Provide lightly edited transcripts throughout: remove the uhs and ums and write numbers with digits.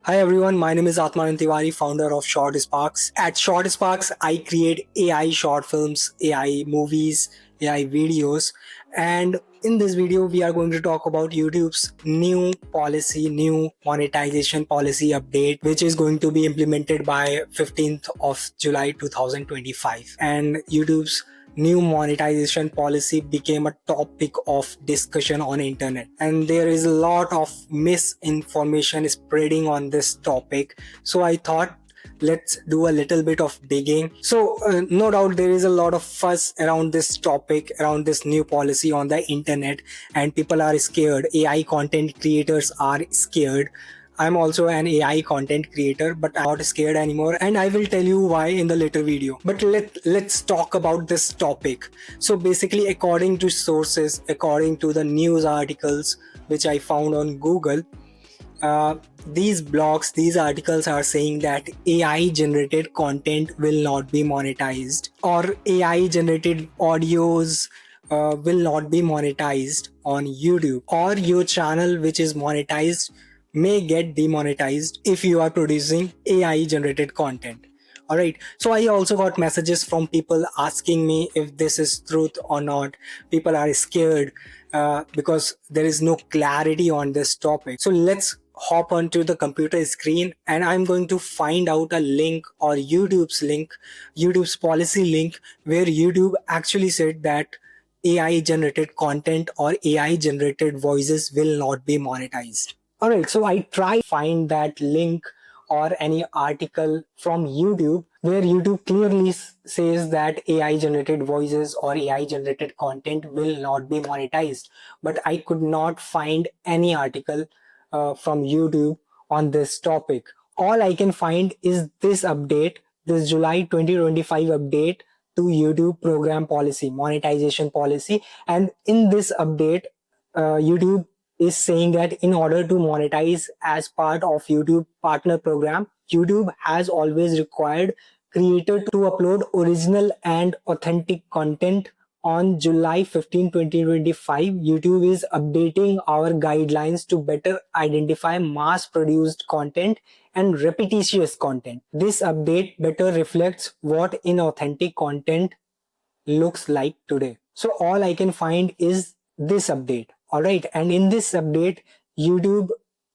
Hi everyone, my name is Atman Tiwari, founder of Short Sparks. At Short Sparks, I create AI short films, AI movies, AI videos, and in this video, we are going to talk about YouTube's new policy, new monetization policy update, which is going to be implemented by 15th of July 2025. And YouTube's new monetization policy became a topic of discussion on internet, and there is a lot of misinformation spreading on this topic. So I thought, let's do a little bit of digging. So no doubt there is a lot of fuss around this topic, around this new policy on the internet, and people are scared. AI content creators are scared. I'm also an AI content creator, but I'm not scared anymore, and I will tell you why in the later video. But let's talk about this topic. So basically, according to sources, according to the news articles which I found on Google, uh, these blogs, these articles are saying that AI generated content will not be monetized, or AI generated audios will not be monetized on YouTube, or your channel which is monetized may get demonetized if you are producing AI generated content. Alright, so I also got messages from people asking me if this is truth or not. People are scared because there is no clarity on this topic. So let's hop onto the computer screen, and I'm going to find out a link, or YouTube's link, YouTube's policy link, where YouTube actually said that AI generated content or AI generated voices will not be monetized. Alright, so I try find that link or any article from YouTube where YouTube clearly says that AI generated voices or AI generated content will not be monetized. But I could not find any article from YouTube on this topic. All I can find is this update, this July 2025 update to YouTube program policy, monetization policy. And in this update, YouTube is saying that in order to monetize as part of YouTube partner program, YouTube has always required creator to upload original and authentic content. On July 15, 2025, YouTube is updating our guidelines to better identify mass produced content and repetitious content. This update better reflects what inauthentic content looks like today. So all I can find is this update. All right. And in this update, YouTube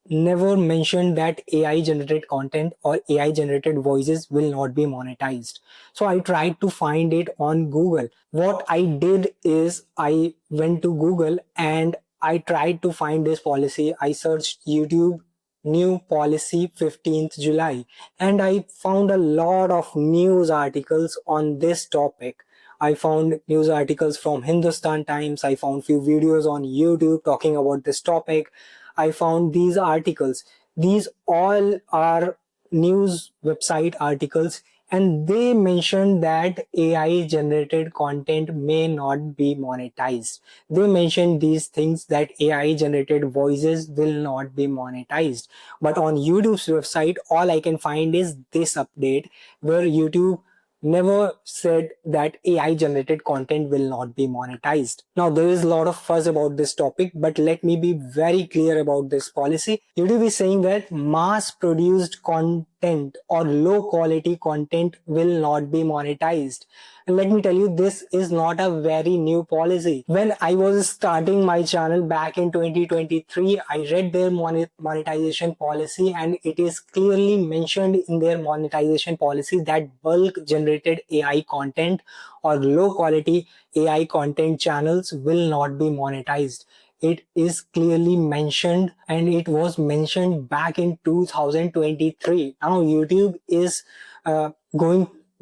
never mentioned that AI generated content or AI generated voices will not be monetized. So I tried to find it on Google. What I did is I went to Google and I tried to find this policy. I searched YouTube new policy 15th July, and I found a lot of news articles on this topic. I found news articles from Hindustan Times. I found few videos on YouTube talking about this topic. I found these articles. These all are news website articles, and they mentioned that AI generated content may not be monetized. They mentioned these things, that AI generated voices will not be monetized. But on YouTube's website, all I can find is this update where YouTube never said that AI generated content will not be monetized. Now, there is a lot of fuss about this topic, but let me be very clear about this policy. YouTube is saying that mass produced content or low quality content will not be monetized. And let me tell you, this is not a very new policy. When I was starting my channel back in 2023, I read their monetization policy, and it is clearly mentioned in their monetization policy that bulk generated AI content or low quality AI content channels will not be monetized. It is clearly mentioned, and it was mentioned back in 2023. Now YouTube is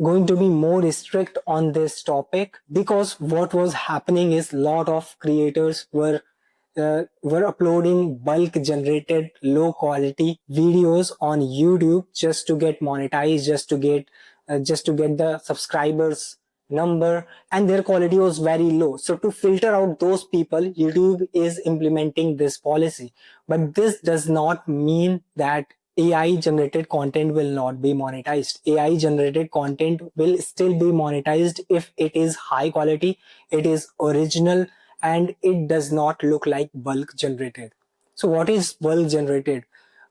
going to be more strict on this topic, because what was happening is lot of creators were uploading bulk generated low quality videos on YouTube just to get monetized, just to get the subscribers number, and their quality was very low. So to filter out those people, YouTube is implementing this policy. But this does not mean that AI generated content will not be monetized. AI generated content will still be monetized if it is high quality, it is original, and it does not look like bulk generated. So what is bulk generated?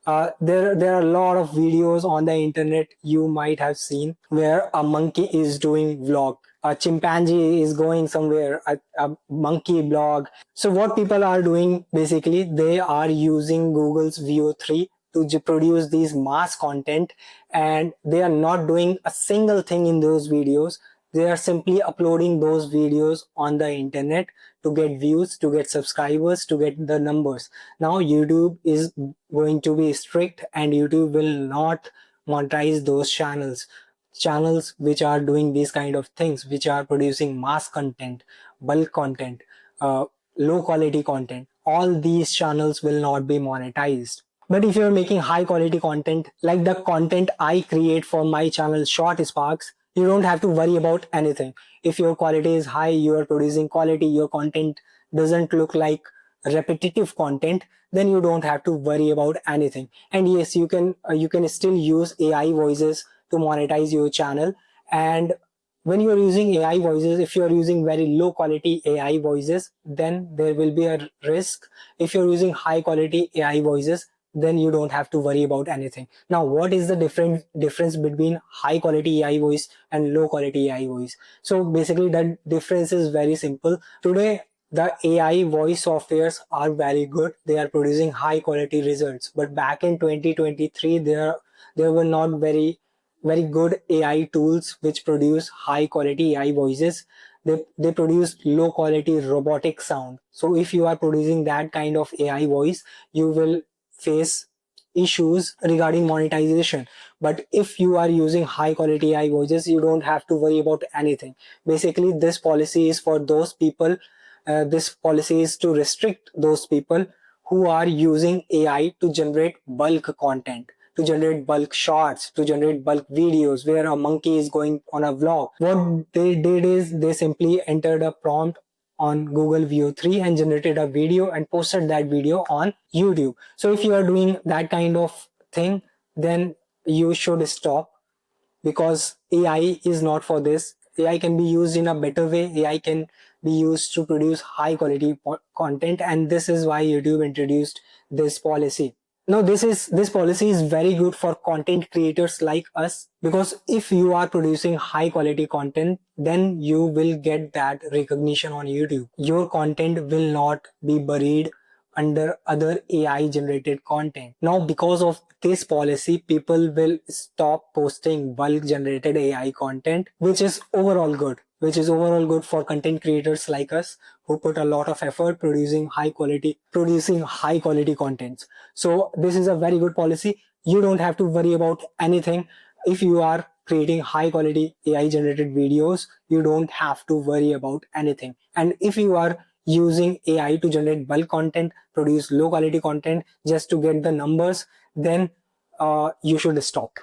There are a lot of videos on the internet you might have seen where a monkey is doing vlog, a chimpanzee is going somewhere, a monkey blog. So what people are doing, basically they are using Google's Veo 3 to produce these mass content, and they are not doing a single thing in those videos. They are simply uploading those videos on the internet to get views, to get subscribers, to get the numbers. Now YouTube is going to be strict, and YouTube will not monetize those channels which are doing these kind of things, which are producing mass content, bulk content, uh, low quality content. All these channels will not be monetized. But if you're making high quality content, like the content I create for my channel Short Sparks, you don't have to worry about anything. If your quality is high, you are producing quality, your content doesn't look like repetitive content, then you don't have to worry about anything. And yes, you can still use AI voices to monetize your channel. And when you're using AI voices, if you're using very low quality AI voices, then there will be a risk. If you're using high quality AI voices, then you don't have to worry about anything. Now, what is the difference between high quality AI voice and low quality AI voice? So basically the difference is very simple. Today, the AI voice softwares are very good. They are producing high quality results. But back in 2023, there were not very good AI tools which produce high quality AI voices. They produce low quality robotic sound. So if you are producing that kind of AI voice, you will face issues regarding monetization. But if you are using high quality AI voices, you don't have to worry about anything. Basically, this policy is for those people. This policy is to restrict those people who are using AI to generate bulk content, to generate bulk shots, to generate bulk videos where a monkey is going on a vlog. What they did is they simply entered a prompt on Google Veo 3 and generated a video and posted that video on YouTube. So if you are doing that kind of thing, then you should stop, because AI is not for this. AI can be used in a better way. AI can be used to produce high quality content, and this is why YouTube introduced this policy. Now, this policy is very good for content creators like us, because if you are producing high quality content, then you will get that recognition on YouTube. Your content will not be buried under other AI generated content. Now, because of this policy, people will stop posting bulk generated AI content, which is overall good. Which is overall good for content creators like us who put a lot of effort producing high quality contents. So this is a very good policy. You don't have to worry about anything. If you are creating high quality AI generated videos, you don't have to worry about anything. And if you are using AI to generate bulk content, produce low quality content just to get the numbers, then you should stop.